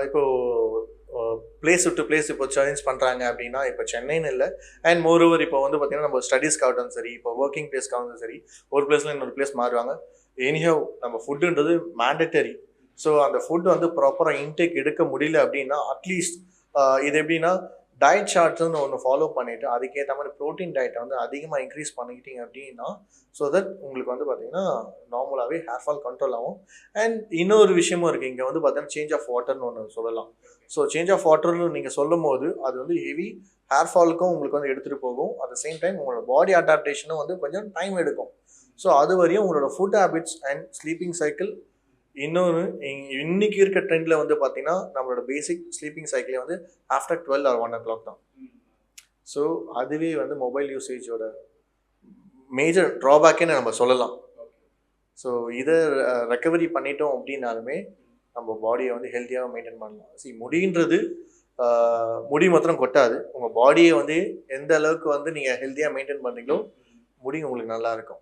இப்போ பிளேஸ் விட்டு பிளேஸ் இப்போ சேஞ்ச் பண்ணுறாங்க அப்படின்னா, இப்போ சென்னைன்னு இல்ல. அண்ட் மோரோவர் இப்போ வந்து பார்த்தீங்கன்னா, நம்ம ஸ்டடீஸ்க்காகட்டும் சரி, இப்போ ஒர்க்கிங் பிளேஸ்க்காகவும் சரி, ஒரு பிளேஸ்ல இன்னொரு பிளேஸ் மாறுவாங்க. எனிஹவ் நம்ம ஃபுட்டுன்றது மேண்டட்டரி. ஸோ அந்த ஃபுட் வந்து ப்ராப்பரா இன்டேக் எடுக்க முடியல அப்படின்னா, அட்லீஸ்ட் இது எப்படின்னா, டயட் சார்ட்ஸ்ன்னு ஒண்ணு ஃபாலோ பண்ணிட்டு, அதுக்கேத்த மாரி புரோட்டீன் டயட்ட வந்து அதிகமா இன்கிரீஸ் பண்ணிக்கிட்டீங்க அப்படின்னா, ஸோ தட் உங்களுக்கு வந்து பார்த்தீங்கன்னா, நார்மலாவே ஹேர் ஃபால் கண்ட்ரோல் ஆகும். அண்ட் இன்னொரு விஷயமும் இருக்கு. இங்க வந்து பார்த்தீங்கன்னா, சேஞ்ச் ஆஃப் வாட்டர்ன்னு ஒண்ணு சொல்லலாம். ஸோ சேஞ்ச் ஆஃப் வாட்டர்ன்னு நீங்க சொல்லும்போது, அது வந்து ஹெவி ஹேர் ஃபாலுக்கும் உங்களுக்கு வந்து எடுத்துட்டு போகும். அட் த சேம் டைம் உங்களோட பாடி அடாப்டேஷனும் வந்து கொஞ்சம் டைம் எடுக்கும். ஸோ அது வரையும் உங்களோட food habits and sleeping cycle இன்னொன்னு இன்னைக்கு இருக்க ட்ரெண்ட்ல வந்து பார்த்தீங்கன்னா, நம்மளோட பேசிக் ஸ்லீப்பிங் சைக்கிளே வந்து ஆஃப்டர் 12 ஆர் 1:00 தான். ஸோ அதுவே வந்து மொபைல் யூசேஜோட மேஜர் ட்ராபேக்குன்னு நம்ம சொல்லலாம். ஸோ இத ரெக்கவரி பண்ணிட்டோம் அப்படின்னாலுமே, நம்ம பாடிய வந்து ஹெல்த்தியா மெயின்டெயின் பண்ணலாம். முடின்றது ஆ முடி மாத்திரம் கொட்டாது. உங்க பாடிய வந்து எந்த அளவுக்கு வந்து நீங்க ஹெல்த்தியா மெயின்டெயின் பண்றீங்களோ, முடி உங்களுக்கு நல்லா இருக்கும்.